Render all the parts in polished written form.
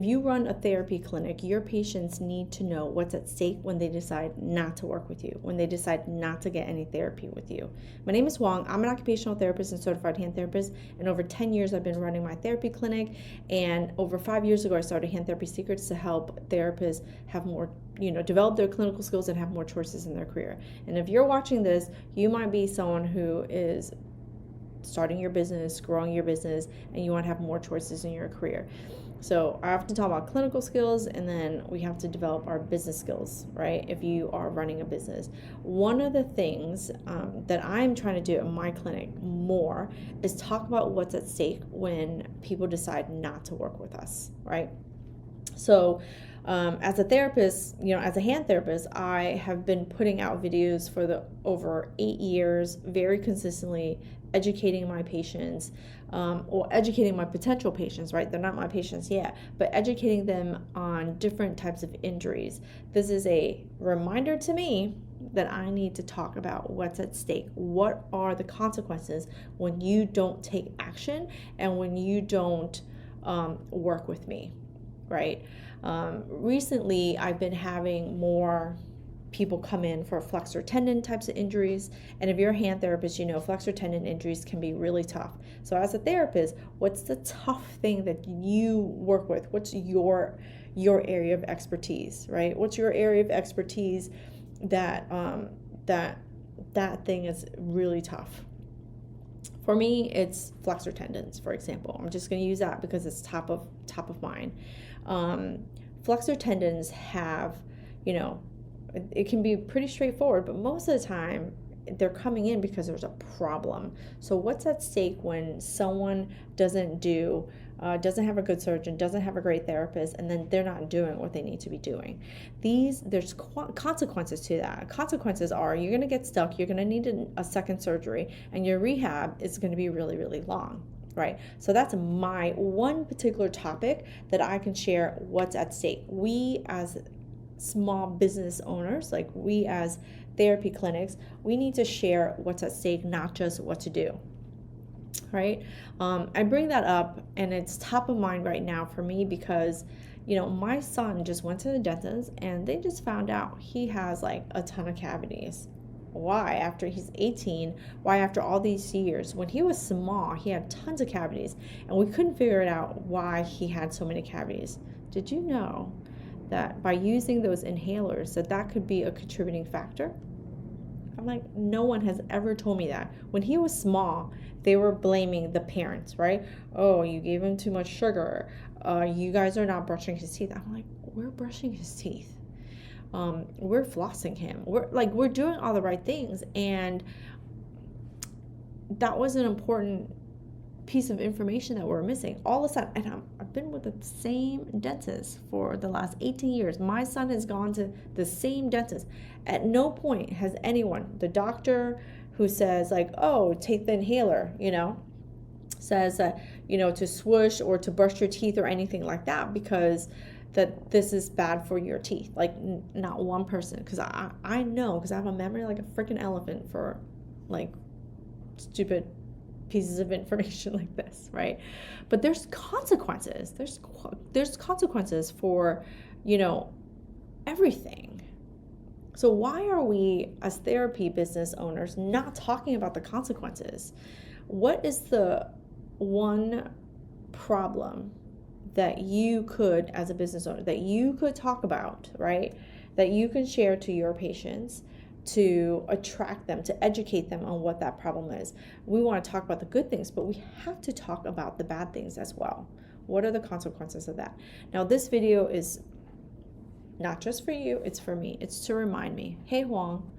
If you run a therapy clinic, your patients need to know what's at stake when they decide not to work with you, when they decide not to get any therapy with you. My name is Huang. I'm an occupational therapist and certified hand therapist, and over 10 years I've been running my therapy clinic, and over 5 years ago I started Hand Therapy Secrets to help therapists have more, develop their clinical skills and have more choices in their career. And if you're watching this, you might be someone who is starting your business, growing your business, and you want to have more choices in your career. So I often talk about clinical skills, and then we have to develop our business skills, right? If you are running a business. One of the things that I'm trying to do in my clinic more is talk about what's at stake when people decide not to work with us, right? So as a therapist, as a hand therapist, I have been putting out videos for the over 8 years, very consistently, educating my patients, or educating my potential patients, right? They're not my patients yet, but educating them on different types of injuries. This is a reminder to me that I need to talk about what's at stake. What are the consequences when you don't take action and when you don't work with me, right? Recently, I've been having more people come in for flexor tendon types of injuries. And if you're a hand therapist, flexor tendon injuries can be really tough. So as a therapist, what's the tough thing that you work with? What's your area of expertise, right? What's your area of expertise that that thing is really tough? For me, it's flexor tendons, for example. I'm just going to use that because it's top of mind. Flexor tendons have, it can be pretty straightforward, but most of the time they're coming in because there's a problem. So what's at stake when someone doesn't have a good surgeon, doesn't have a great therapist, and then they're not doing what they need to be doing? There's consequences to that. Consequences are you're going to get stuck, you're going to need a second surgery, and your rehab is going to be really, really long. Right? So that's my one particular topic that I can share what's at stake. We as small business owners, like we as therapy clinics, we need to share what's at stake, not just what to do. Right? I bring that up and it's top of mind right now for me because my son just went to the dentist and they just found out he has like a ton of cavities. Why? After he's 18, why after all these years? When he was small, he had tons of cavities, and we couldn't figure it out why he had so many cavities. Did you know that by using those inhalers that could be a contributing factor? I'm like, no one has ever told me that. When he was small, they were blaming the parents, right? Oh, you gave him too much sugar. You guys are not brushing his teeth. I'm like, we're brushing his teeth. We're flossing him. We're doing all the right things, and that was an important piece of information that we're missing. All of a sudden, and I've been with the same dentist for the last 18 years. My son has gone to the same dentist. At no point has anyone, the doctor who says like, oh, take the inhaler, says that, to swoosh or to brush your teeth or anything like that, because that this is bad for your teeth. Like not one person, because I know, because I have a memory like a freaking elephant for like stupid pieces of information like this, right? But there's consequences. There's consequences for everything. So why are we as therapy business owners not talking about the consequences? What is the one problem that you could, as a business owner, that you could talk about, right? That you can share to your patients to attract them, to educate them on what that problem is. We want to talk about the good things, but we have to talk about the bad things as well. What are the consequences of that? Now, this video is not just for you, it's for me. It's to remind me, hey, Huang,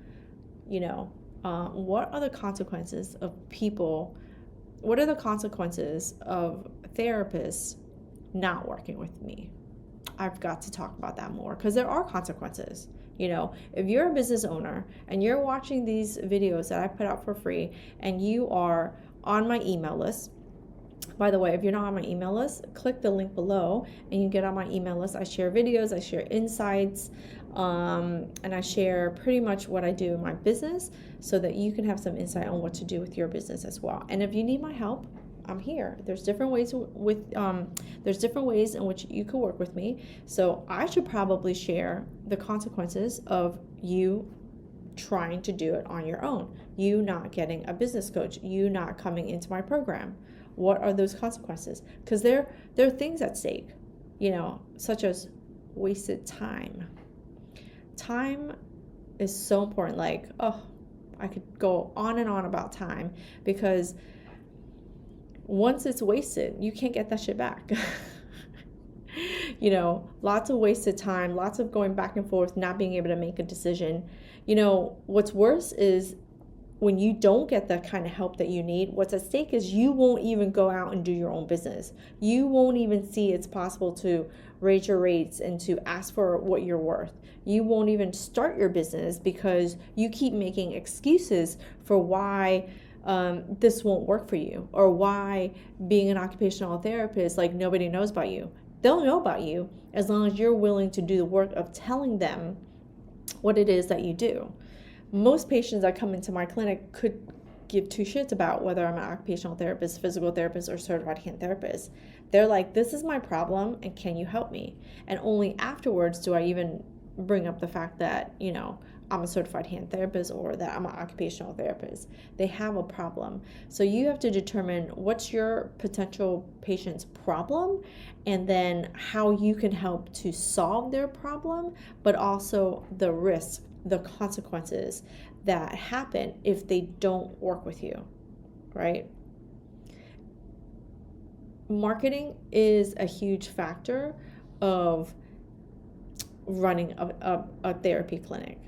what are the consequences of people? What are the consequences of therapists not working with me? I've got to talk about that more because there are consequences. If you're a business owner and you're watching these videos that I put out for free and you are on my email list, by the way, if you're not on my email list, click the link below and you get on my email list. I share videos, I share insights, and I share pretty much what I do in my business so that you can have some insight on what to do with your business as well. And if you need my help, I'm here. There's different ways there's different ways in which you could work with me. So I should probably share the consequences of you trying to do it on your own, you not getting a business coach, you not coming into my program. What are those consequences? Because there are things at stake, such as wasted time. Time is so important. Like, I could go on and on about time, because once it's wasted, you can't get that shit back. Lots of wasted time, lots of going back and forth, not being able to make a decision. What's worse is when you don't get the kind of help that you need, what's at stake is you won't even go out and do your own business. You won't even see it's possible to raise your rates and to ask for what you're worth. You won't even start your business because you keep making excuses for why this won't work for you, or why being an occupational therapist, like, nobody knows about you. They'll know about you as long as you're willing to do the work of telling them what it is that you do. Most patients that come into my clinic could give two shits about whether I'm an occupational therapist, physical therapist, or certified hand therapist. They're like, this is my problem, and can you help me? And only afterwards do I even bring up the fact that, I'm a certified hand therapist or that I'm an occupational therapist. They have a problem. So you have to determine what's your potential patient's problem, and then how you can help to solve their problem, but also the risk, the consequences that happen if they don't work with you, right? Marketing is a huge factor of running a therapy clinic,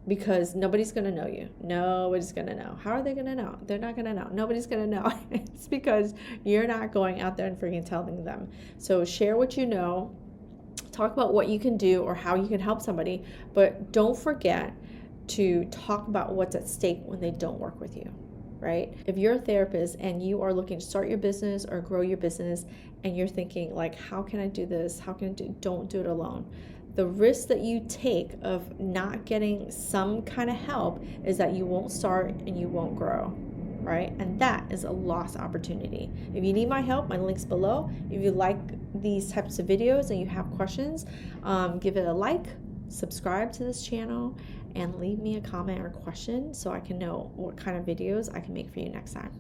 because nobody's going to know you. Nobody's going to know. How are they going to know? They're not going to know. Nobody's going to know. It's because you're not going out there and freaking telling them. So share what you know. Talk about what you can do or how you can help somebody, but don't forget to talk about what's at stake when they don't work with you, right? If you're a therapist and you are looking to start your business or grow your business, and you're thinking, like, how can I do this? How can I do? Don't do it alone. The risk that you take of not getting some kind of help is that you won't start and you won't grow, right? And that is a lost opportunity. If you need my help, my link's below. If you like these types of videos and you have questions, give it a like, subscribe to this channel, and leave me a comment or question so I can know what kind of videos I can make for you next time.